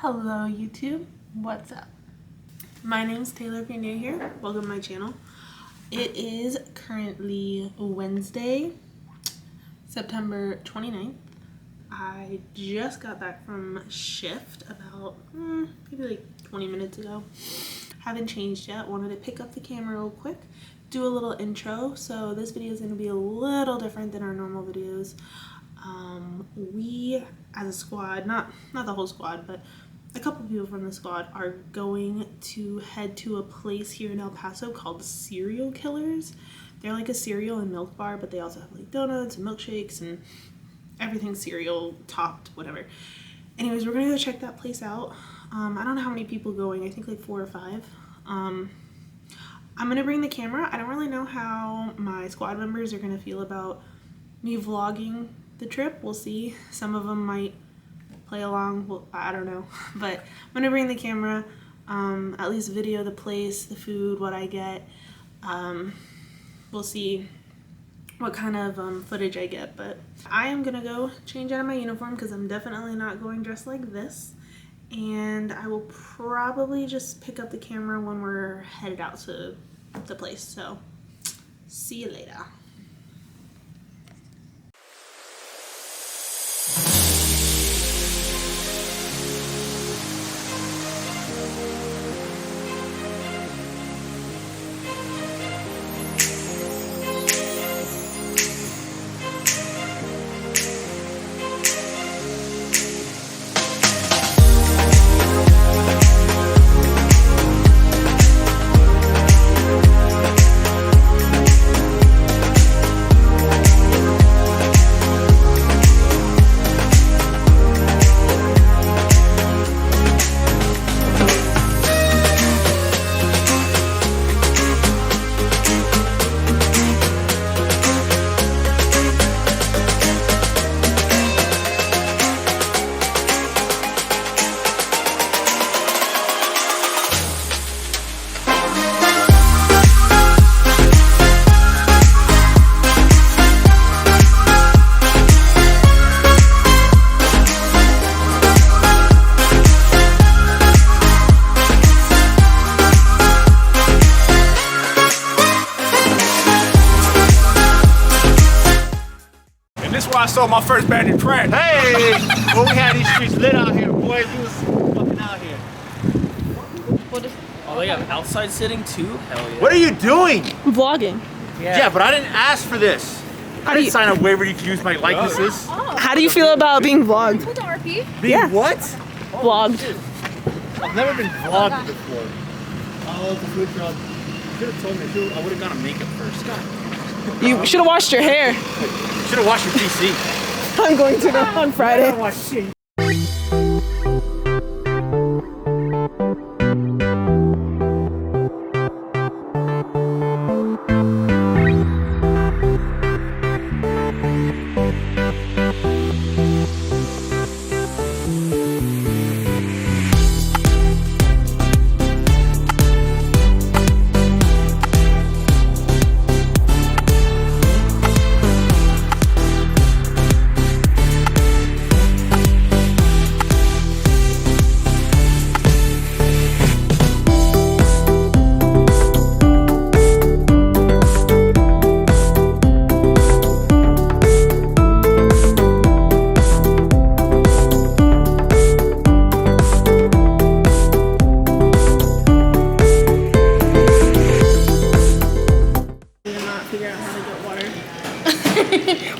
Hello YouTube, what's up? My name's Taylor. If you're new here, welcome to my channel. It is currently Wednesday, September 29th. I just got back from shift about maybe like 20 minutes ago. Haven't changed yet. Wanted to pick up the camera real quick, do a little intro. So this video is going to be a little different than our normal videos. We as a squad, not the whole squad, but a couple people from the squad are going to head to a place here in El Paso called Cereal Killers. They're like a cereal and milk bar, but they also have like donuts and milkshakes and everything cereal topped, whatever. Anyways, we're gonna go check that place out. I don't know how many people going. I think like 4 or 5. I'm gonna bring the camera. I don't really know how my squad members are gonna feel about me vlogging the trip. We'll see. Some of them might play along. Well, I don't know, but I'm gonna bring the camera, at least video the place, the food, what I get. We'll see what kind of footage I get, but I am gonna go change out of my uniform because I'm definitely not going dressed like this, and I will probably just pick up the camera when we're headed out to the place. So see you later. I saw my first band in trash. Hey! Well, we had these streets lit out here, boys. We was fucking out here. Oh, they have outside sitting too? Hell yeah. What are you doing? I'm vlogging. Yeah, but I didn't ask for this. I didn't sign a waiver you can use my likenesses. How do you feel about being vlogged? Being what? Vlogged. I've never been vlogged before. Oh, the food truck. You should have told me. I would have gone to makeup first. You should have washed your hair. You should have washed your PC. I'm going to on Friday.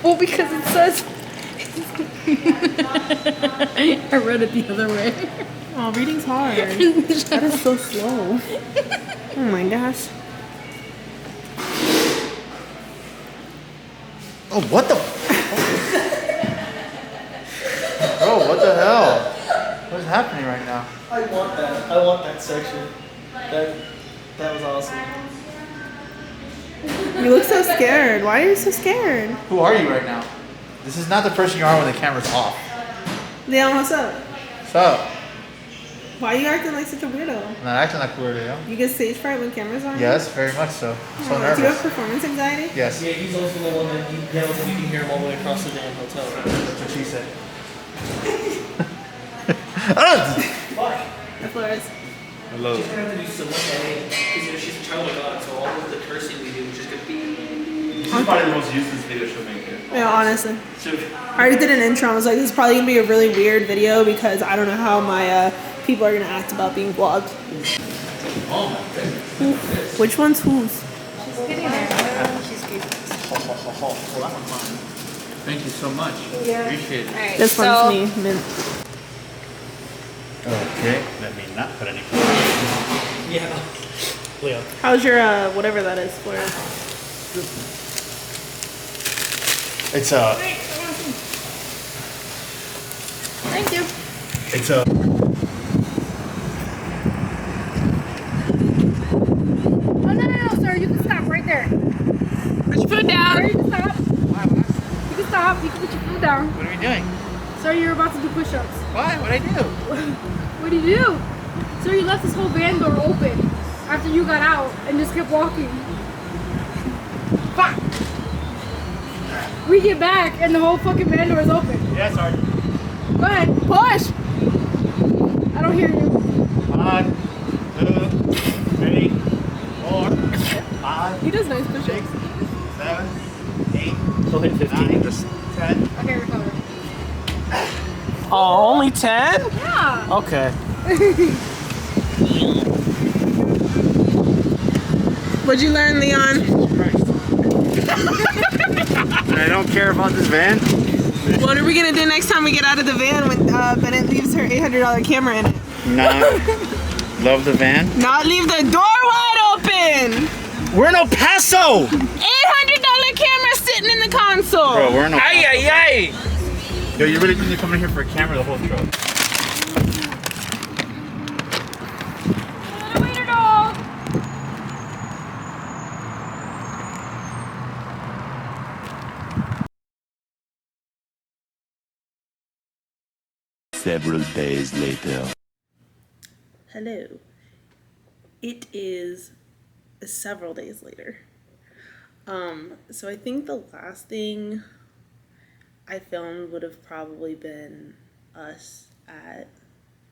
Well, because it says I read it the other way. Oh, reading's hard. That is so slow. Oh my gosh. Oh, what the? Bro, what the hell? What's happening right now? I want that. I want that section. That was awesome. You look so scared. Why are you so scared? Who are you right now? This is not the person you are when the camera's off. Leon, what's up? What's up? Why are you acting like such a weirdo? I'm not acting like a weirdo, yo. You get stage fright when cameras on? Yes, very much so. So Oh, nervous. do you have performance anxiety? Yes. Yeah, he's also the one that yells and you can hear him all the way across the damn hotel. That's what she said. Flores? Hello. She's gonna have to do so much editing because she's a child of God, so all of the cursing we do is just gonna be. This is probably the most useless video she'll make it. Yeah, honestly. So, I already did an intro. I was like, this is probably gonna be a really weird video because I don't know how my people are gonna act about being vlogged. oh my goodness. Which one's whose? She's getting there. She's good. Thank you so much. Yeah. Appreciate it. Alright, This so, one's me. Mint. Okay, let me not put any. Yeah. Leo. How's your whatever that is, Flores? It's a. Thank you. It's a. oh no, sir, you can stop right there. Put your foot down. Sir, you can stop. You can stop. You can put your foot down. What are we doing? Sir, you're about to do push-ups. Why? What'd I do? What do you do? Sir, you left this whole van door open after you got out and just kept walking. Fuck! We get back and the whole fucking van door is open. Yeah, sorry. Go ahead, push! I don't hear you. 1, 2, 3, 4, 5, He does nice push-ups. 6, 7, 8, She'll hit 15. 9, Just... 10. Okay, recover. Oh, only 10? Yeah! Okay. What'd you learn, Leon? I don't care about this van. What are we gonna do next time we get out of the van when Bennett leaves her $800 camera in it? Not love the van. Not leave the door wide open! We're in El Paso! $800 camera sitting in the console! Bro, we're in El Paso. Ay, ay, ay! Yo, you really think you're coming here for a camera the whole truck? Waiter dog! Several days later. Hello. It is several days later. So I think the last thing I filmed would have probably been us at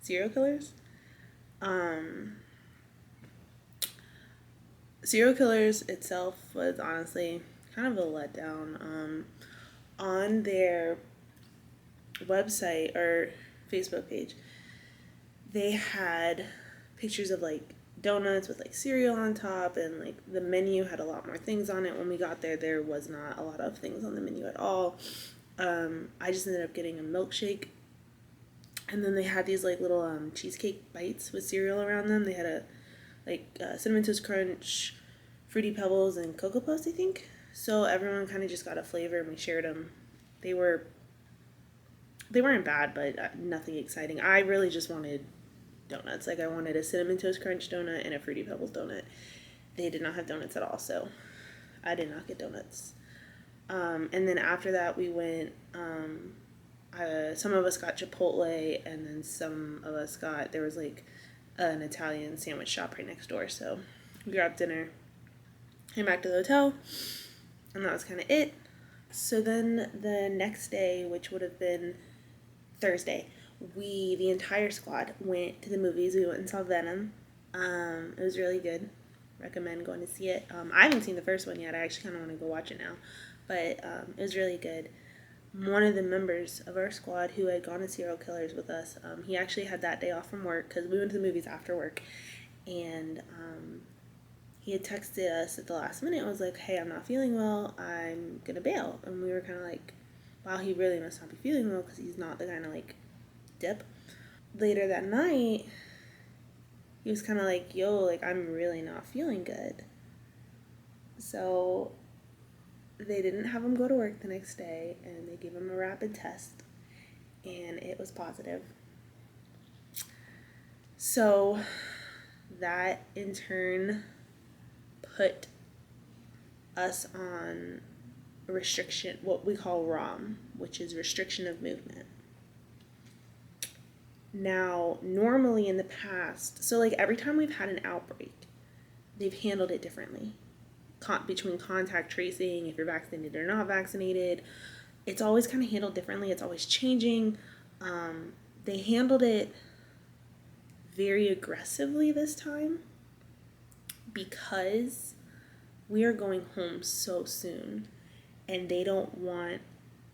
Serial Killers. Serial Killers itself was honestly kind of a letdown. On their website or Facebook page, they had pictures of like donuts with like cereal on top, and like the menu had a lot more things on it. When we got there was not a lot of things on the menu at all. I just ended up getting a milkshake, and then they had these like little cheesecake bites with cereal around them. They had a like Cinnamon Toast Crunch, Fruity Pebbles, and Cocoa Puffs, I think. So everyone kind of just got a flavor and we shared them. They weren't bad, but nothing exciting. I really just wanted donuts. Like I wanted a Cinnamon Toast Crunch donut and a Fruity Pebbles donut. They did not have donuts at all, so I did not get donuts. And then after that we went, some of us got Chipotle, and then some of us there was like an Italian sandwich shop right next door. So we grabbed dinner, came back to the hotel, and that was kind of it. So then the next day, which would have been Thursday, the entire squad went to the movies. We went and saw Venom. It was really good. Recommend going to see it. I haven't seen the first one yet. I actually kind of want to go watch it now. But it was really good. One of the members of our squad who had gone to Serial Killers with us, he actually had that day off from work because we went to the movies after work. And he had texted us at the last minute and was like, hey, I'm not feeling well. I'm going to bail. And we were kind of like, wow, he really must not be feeling well because he's not the kind of like dip. Later that night, he was kind of like, yo, like I'm really not feeling good. So they didn't have him go to work the next day, and they gave him a rapid test, and it was positive. So that in turn put us on restriction, what we call ROM, which is restriction of movement. Now, normally in the past, so like every time we've had an outbreak, they've handled it differently. Between contact tracing, if you're vaccinated or not vaccinated, it's always kind of handled differently. It's always changing. They handled it very aggressively this time because we are going home so soon and they don't want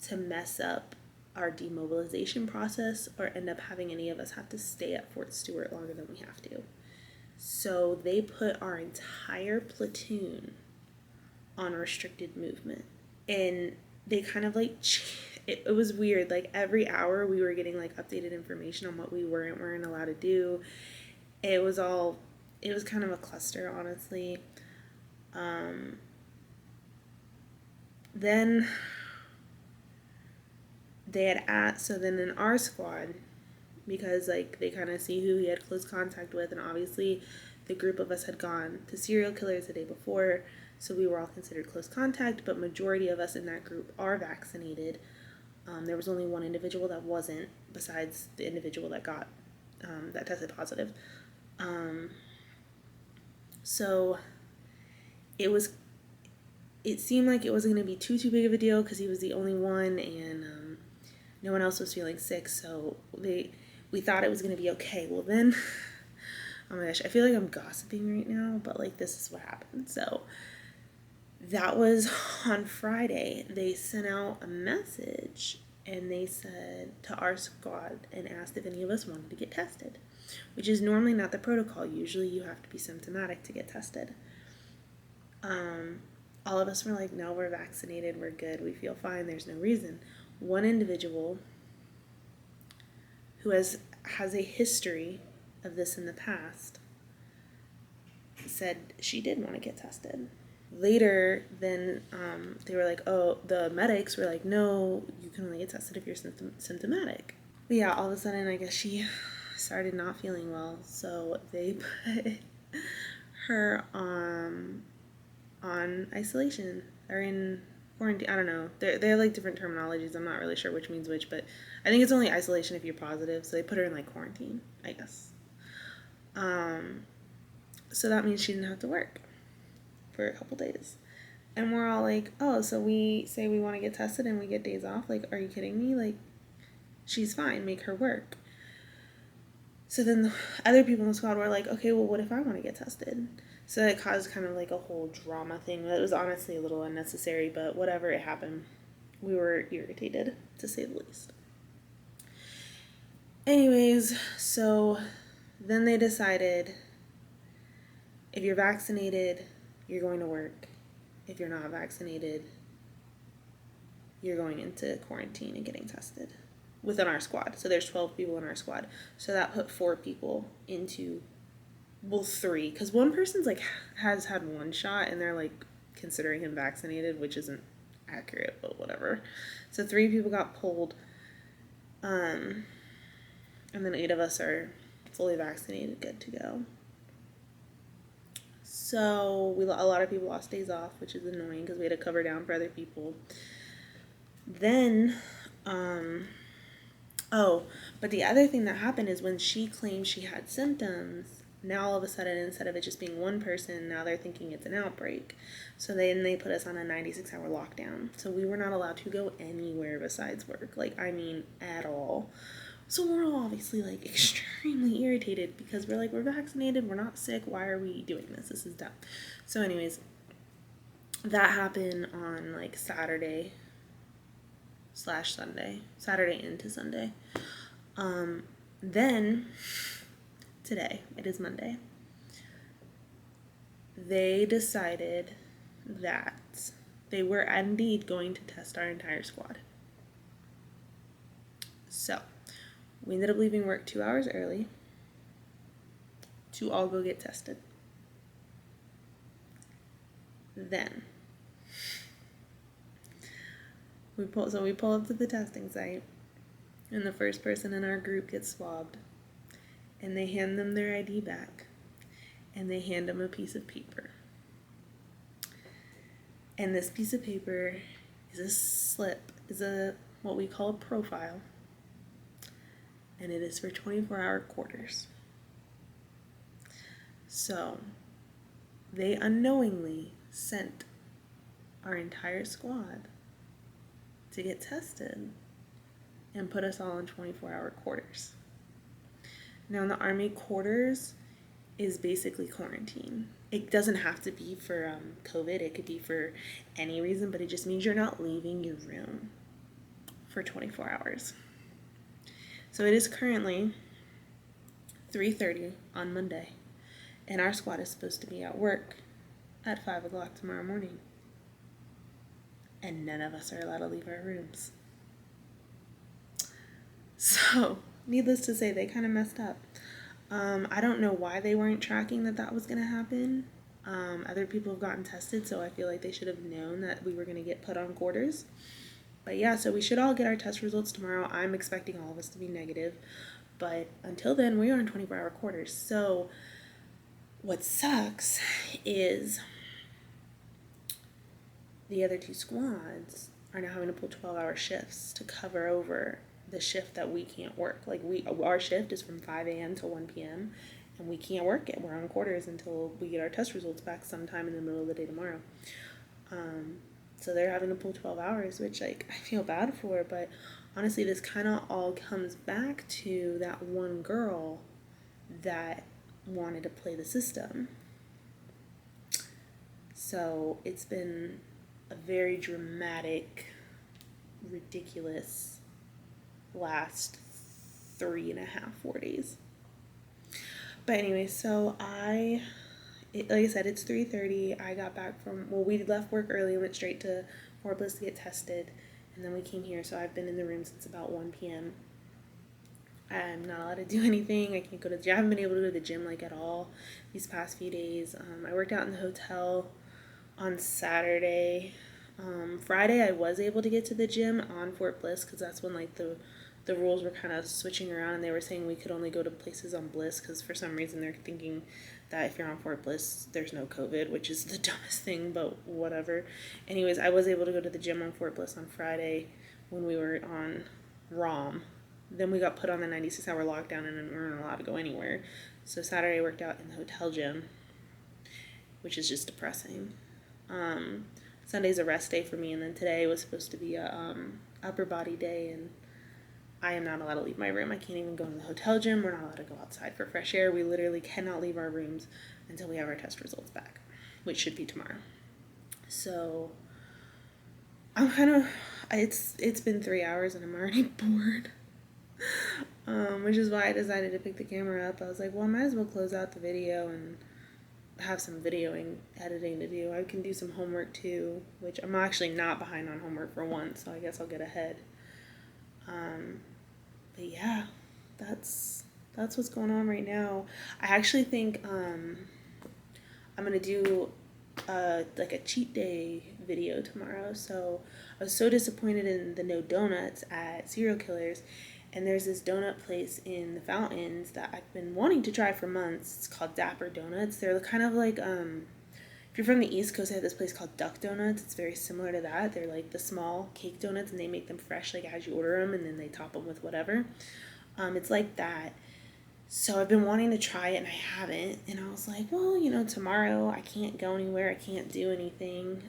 to mess up our demobilization process or end up having any of us have to stay at Fort Stewart longer than we have to. So they put our entire platoon on restricted movement. And they kind of like, it was weird. Like every hour we were getting like updated information on what we weren't allowed to do. It was kind of a cluster, honestly. Then they had so then in our squad, because like they kind of see who he had close contact with, and obviously the group of us had gone to serial killers the day before, so we were all considered close contact, but majority of us in that group are vaccinated. There was only one individual that wasn't, besides the individual that got that tested positive. So it seemed like it wasn't going to be too big of a deal because he was the only one, and no one else was feeling sick, so we thought it was going to be okay. Well then, oh my gosh, I feel like I'm gossiping right now, but like this is what happened. So that was on Friday. They sent out a message and they said to our squad and asked if any of us wanted to get tested, which is normally not the protocol. Usually you have to be symptomatic to get tested. All of us were like, no, we're vaccinated, we're good, we feel fine, there's no reason. One individual who has a history of this in the past said she did want to get tested. Later, then they were like, oh, the medics were like, no, you can only get tested if you're symptomatic. But yeah, all of a sudden, I guess she started not feeling well, so they put her on isolation or in quarantine. I don't know. They have like different terminologies. I'm not really sure which means which, but I think it's only isolation if you're positive. So they put her in like quarantine, I guess. So that means she didn't have to work for a couple days. And we're all like, oh, so we say we want to get tested and we get days off? Like, are you kidding me? Like, she's fine. Make her work. So then the other people in the squad were like, okay, well, what if I want to get tested? So it caused kind of like a whole drama thing. It was honestly a little unnecessary, but whatever, it happened. We were irritated, to say the least. Anyways, so then they decided if you're vaccinated, you're going to work. If you're not vaccinated, you're going into quarantine and getting tested within our squad. So there's 12 people in our squad. So that put 4 people into, well, 3, because one person's like has had 1 shot and they're like considering him vaccinated, which isn't accurate, but whatever. So 3 people got pulled, and then 8 of us are fully vaccinated, good to go. So a lot of people lost days off, which is annoying because we had to cover down for other people. Then, but the other thing that happened is when she claimed she had symptoms, now all of a sudden, instead of it just being one person, now they're thinking it's an outbreak. So then they put us on a 96-hour lockdown. So we were not allowed to go anywhere besides work. Like, I mean, at all. So we're all obviously like extremely irritated because we're like, we're vaccinated, we're not sick, why are we doing this? This is dumb. So anyways, that happened on like Saturday / Sunday, Saturday into Sunday. Then today, it is Monday, they decided that they were indeed going to test our entire squad. So we ended up leaving work 2 hours early to all go get tested. Then we pull up to the testing site, and the first person in our group gets swabbed, and they hand them their ID back, and they hand them a piece of paper. And this piece of paper is a slip, what we call a profile, and it is for 24-hour quarters. So they unknowingly sent our entire squad to get tested and put us all in 24-hour quarters. Now, in the Army, quarters is basically quarantine. It doesn't have to be for COVID. It could be for any reason, but it just means you're not leaving your room for 24 hours. So it is currently 3:30 on Monday, and our squad is supposed to be at work at 5 o'clock tomorrow morning. And none of us are allowed to leave our rooms. So, needless to say, they kind of messed up. I don't know why they weren't tracking that was going to happen. Other people have gotten tested, so I feel like they should have known that we were going to get put on quarters. But yeah, so we should all get our test results tomorrow. I'm expecting all of us to be negative. But until then, we are in 24-hour quarters. So what sucks is the other two squads are now having to pull 12-hour shifts to cover over the shift that we can't work. Like, our shift is from 5 a.m. to 1 p.m. and we can't work it. We're on quarters until we get our test results back sometime in the middle of the day tomorrow. So they're having to pull 12 hours, which, like, I feel bad for, but honestly, this kind of all comes back to that one girl that wanted to play the system. So it's been a very dramatic, ridiculous last 4 days. But anyway, so like I said, it's 3:30. I got back we left work early and went straight to Fort Bliss to get tested, and then we came here. So I've been in the room since about 1 p.m. I'm not allowed to do anything. I can't go to the gym. I haven't been able to go to the gym like at all these past few days. I worked out in the hotel on Saturday. Friday I was able to get to the gym on Fort Bliss because that's when like the rules were kind of switching around, and they were saying we could only go to places on Bliss because for some reason they're thinking that if you're on Fort Bliss there's no COVID, which is the dumbest thing, but whatever. Anyways, I was able to go to the gym on Fort Bliss on Friday when we were on ROM. Then we got put on the 96-hour lockdown and we weren't allowed to go anywhere. So Saturday I worked out in the hotel gym, which is just depressing. Sunday's a rest day for me, and then today was supposed to be a upper body day, and I am not allowed to leave my room. I can't even go in the hotel gym. We're not allowed to go outside for fresh air. We literally cannot leave our rooms until we have our test results back, which should be tomorrow. So I'm it's been 3 hours and I'm already bored. Which is why I decided to pick the camera up. I was like, well, I might as well close out the video and have some editing to do. I can do some homework too, which I'm actually not behind on homework for once, so I guess I'll get ahead. But yeah, that's what's going on right now. I actually think I'm gonna do like a cheat day video tomorrow. So I was so disappointed in the no donuts at Serial Killers, and there's this donut place in the Fountains that I've been wanting to try for months. It's called Dapper Donuts. They're kind of like if you're from the East Coast, they have this place called Duck Donuts. It's very similar to that. They're like the small cake donuts, and they make them fresh like as you order them, and then they top them with whatever. It's like that. So I've been wanting to try it, and I haven't. And I was like, well, tomorrow I can't go anywhere. I can't do anything.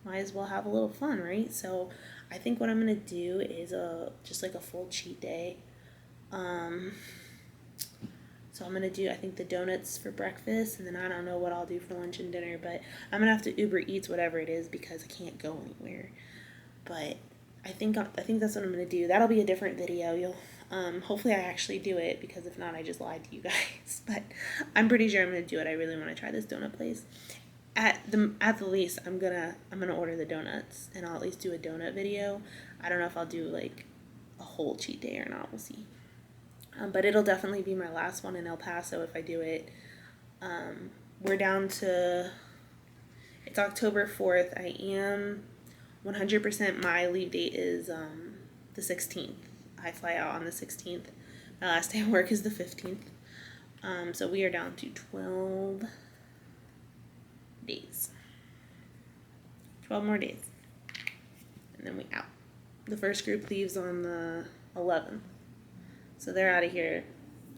Might as well have a little fun, right? So I think what I'm going to do is just like a full cheat day. So I'm going to do, I think, the donuts for breakfast, and then I don't know what I'll do for lunch and dinner, but I'm going to have to Uber Eats whatever it is because I can't go anywhere. But I think that's what I'm going to do. That'll be a different video. Hopefully I actually do it, because if not, I just lied to you guys. But I'm pretty sure I'm going to do it. I really want to try this donut place. At the least, I'm gonna order the donuts, and I'll at least do a donut video. I don't know if I'll do like a whole cheat day or not. We'll see. But it'll definitely be my last one in El Paso if I do it. We're down to, it's October 4th. I am 100%, my leave date is the 16th. I fly out on the 16th. My last day of work is the 15th. So we are down to 12 days. 12 more days. And then we out. The first group leaves on the 11th. So they're out of here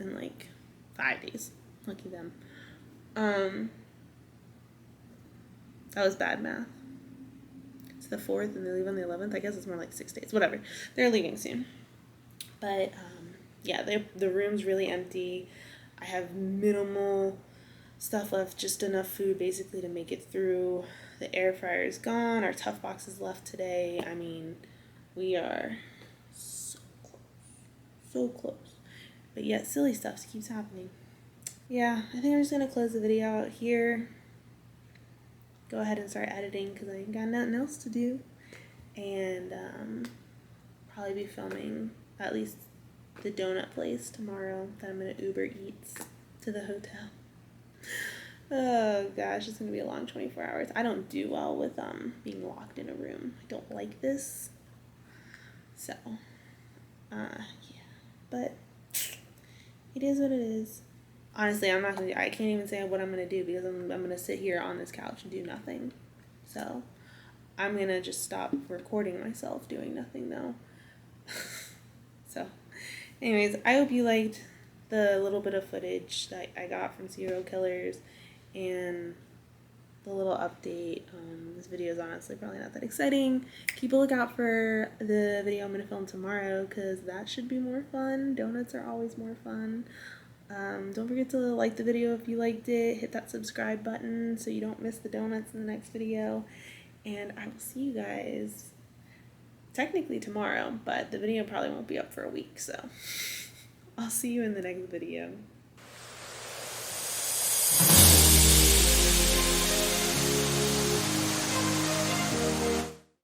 in like 5 days. Lucky them. That was bad math. It's the 4th and they leave on the 11th. I guess it's more like 6 days. Whatever. They're leaving soon. But yeah, the room's really empty. I have minimal stuff left, just enough food basically to make it through. The air fryer is gone. Our Tough Box is left today. I mean, we are so close. So close. But yet, silly stuff keeps happening. Yeah, I think I'm just going to close the video out here. Go ahead and start editing because I ain't got nothing else to do. And probably be filming at least the donut place tomorrow that I'm going to Uber Eats to the hotel. Oh gosh, it's gonna be a long 24 hours. I don't do well with being locked in a room. I don't like this. So, yeah. But it is what it is. Honestly, I can't even say what I'm gonna do because I'm gonna sit here on this couch and do nothing. So, I'm gonna just stop recording myself doing nothing though. So, anyways, I hope you liked the little bit of footage that I got from serial killers and the little update. This video is honestly probably not that exciting. Keep a lookout for the video I'm going to film tomorrow because that should be more fun. Donuts are always more fun. Don't forget to like the video if you liked it. Hit that subscribe button so you don't miss the donuts in the next video. And I will see you guys technically tomorrow, but the video probably won't be up for a week, so I'll see you in the next video.